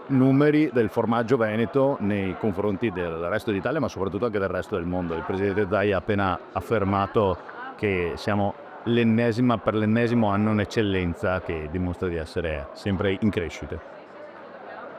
numeri del formaggio veneto nei confronti del resto d'Italia, ma soprattutto anche del resto del mondo. Il presidente Zaia ha appena affermato che siamo per l'ennesimo anno un'eccellenza che dimostra di essere sempre in crescita.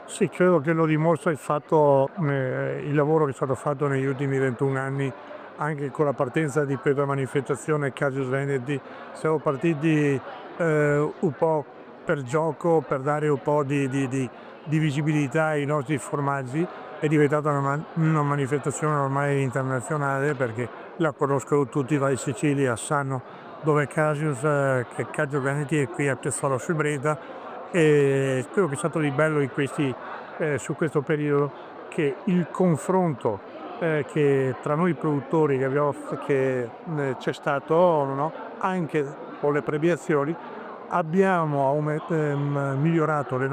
Sì, credo che lo dimostra il fatto, il lavoro che è stato fatto negli ultimi 21 anni, anche con la partenza di questa manifestazione Casius Veneti. Siamo partiti un po' per gioco, per dare un po' di visibilità ai nostri formaggi. È diventata una manifestazione ormai internazionale, perché la conoscono tutti, vai in Sicilia, sanno dove è Casius, che Casius Veneti è qui a Pesaro sul Breda. E quello che è stato di bello su questo periodo, che il confronto che tra noi produttori c'è stato, no? Anche con le premiazioni, abbiamo migliorato i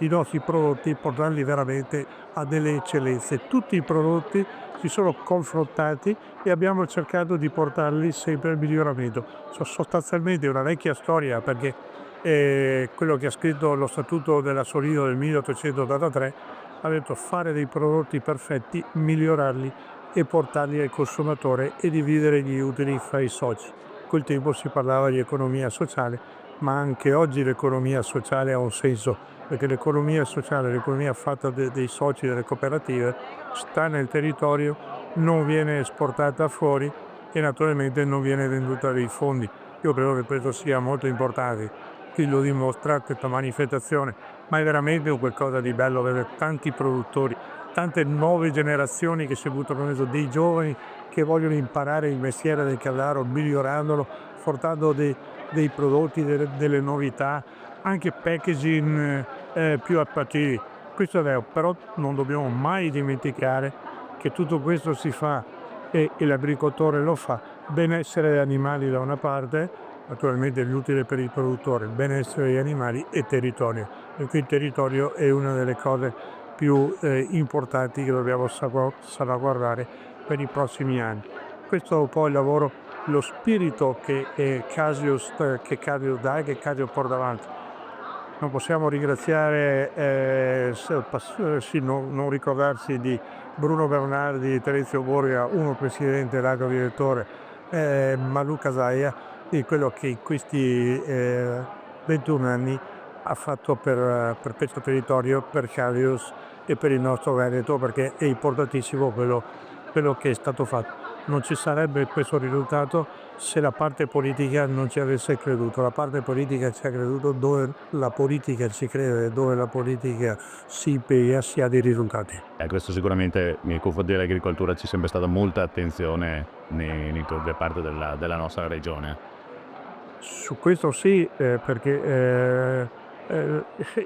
nostri prodotti, portarli veramente a delle eccellenze. Tutti i prodotti si sono confrontati e abbiamo cercato di portarli sempre al miglioramento. Sostanzialmente è una vecchia storia, perché quello che ha scritto lo Statuto della Solido del 1883 ha detto: fare dei prodotti perfetti, migliorarli e portarli al consumatore e dividere gli utili fra i soci. Col tempo si parlava di economia sociale, ma anche oggi l'economia sociale ha un senso, perché l'economia sociale, l'economia fatta dei soci delle cooperative, sta nel territorio, non viene esportata fuori e naturalmente non viene venduta dei fondi. Io credo che questo sia molto importante. Qui lo dimostra questa manifestazione, ma è veramente un qualcosa di bello vedere tanti produttori, tante nuove generazioni che si buttano in mezzo, dei giovani che vogliono imparare il mestiere del caldaro, migliorandolo, portando dei prodotti, delle novità, anche packaging più attrattivi. Questo è vero, però non dobbiamo mai dimenticare che tutto questo si fa, e l'agricoltore lo fa, benessere degli animali da una parte, naturalmente l'utile per il produttore, il benessere degli animali e territorio. E qui il territorio è una delle cose più importanti che dobbiamo salvaguardare per i prossimi anni. Questo è un po' il lavoro, lo spirito che Casius dà e che Casius porta avanti. Non possiamo ringraziare, sì, non ricordarsi di Bruno Bernardi, Terenzio Borgia, uno presidente e l'altro direttore, ma Luca Zaia, di quello che in questi 21 anni ha fatto per questo territorio, per Calius e per il nostro Veneto, perché è importantissimo quello che è stato fatto. Non ci sarebbe questo risultato se la parte politica non ci avesse creduto. La parte politica ci ha creduto dove la politica ci crede, dove la politica si impegna, si ha dei risultati. Questo sicuramente nei confronti dell'agricoltura c'è sempre stata molta attenzione da parte della nostra regione. Su questo sì, perché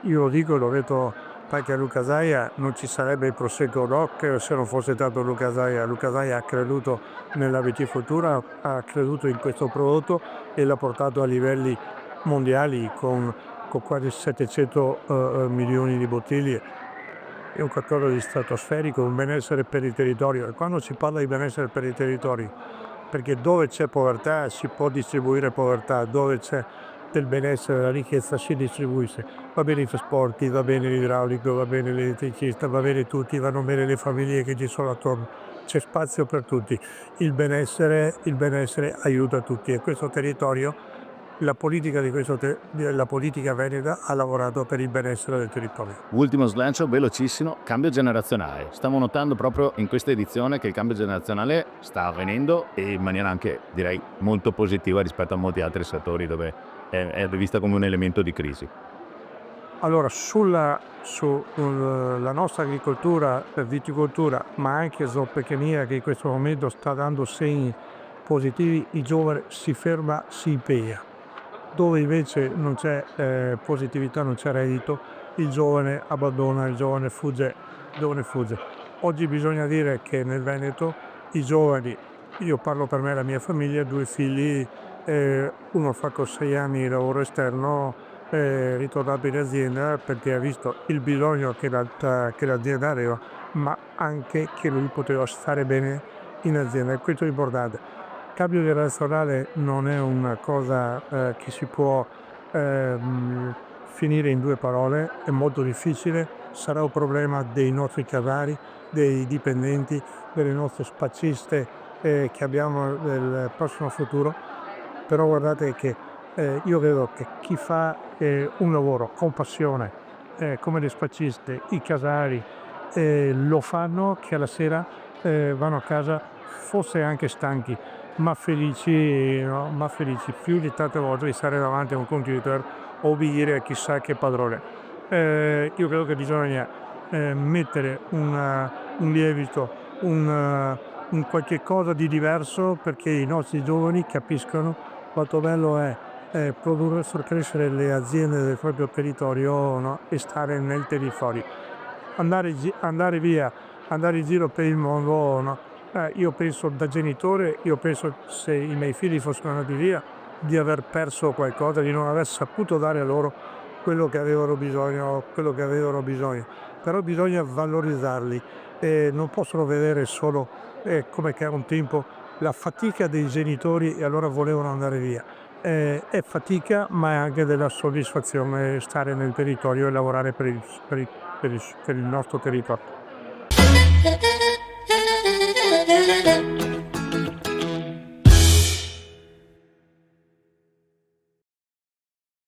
io lo dico, l'ho detto anche a Luca Zaia, non ci sarebbe il Prosecco Doc se non fosse stato Luca Zaia. Luca Zaia ha creduto nella viticoltura, ha creduto in questo prodotto e l'ha portato a livelli mondiali con quasi 700 milioni di bottiglie. È un qualcosa di stratosferico, un benessere per il territorio. E quando si parla di benessere per il territorio, perché dove c'è povertà si può distribuire povertà, dove c'è del benessere, la ricchezza si distribuisce. Va bene i trasporti, va bene l'idraulico, va bene l'elettricista, va bene tutti, vanno bene le famiglie che ci sono attorno. C'è spazio per tutti. Il benessere aiuta tutti, e questo territorio, la politica veneta ha lavorato per il benessere del territorio. Ultimo slancio velocissimo, cambio generazionale. Stavo notando proprio in questa edizione che il cambio generazionale sta avvenendo e in maniera anche, direi, molto positiva rispetto a molti altri settori dove è vista come un elemento di crisi. Allora, sulla nostra agricoltura, viticoltura, ma anche zootecnia, che in questo momento sta dando segni positivi, il giovane si ferma, si impegna. Dove invece non c'è positività, non c'è reddito, il giovane abbandona, il giovane fugge. Oggi bisogna dire che nel Veneto i giovani, io parlo per me e la mia famiglia, 2 figli, uno fa con 6 anni di lavoro esterno, è ritornato in azienda perché ha visto il bisogno che l'azienda aveva, ma anche che lui poteva stare bene in azienda, e questo è importante. Cambio generazionale non è una cosa che si può finire in 2 parole, è molto difficile, sarà un problema dei nostri casari, dei dipendenti, delle nostre spacciste che abbiamo nel prossimo futuro. Però guardate che io vedo che chi fa un lavoro con passione, come le spacciste, i casari, lo fanno che alla sera vanno a casa forse anche stanchi, ma felici, no? Ma felici più di tante volte di stare davanti a un computer o obbedire a chissà che padrone. Io credo che bisogna mettere un lievito, un qualche cosa di diverso perché i nostri giovani capiscano quanto bello è produrre, far crescere le aziende del proprio territorio, no? E stare nel territorio. Andare via, andare in giro per il mondo, no? Io penso da genitore, io penso se i miei figli fossero andati via, di aver perso qualcosa, di non aver saputo dare a loro quello che avevano bisogno, quello che avevano bisogno. Però bisogna valorizzarli e non possono vedere solo come che era un tempo la fatica dei genitori e allora volevano andare via. È fatica, ma è anche della soddisfazione stare nel territorio e lavorare per il nostro territorio.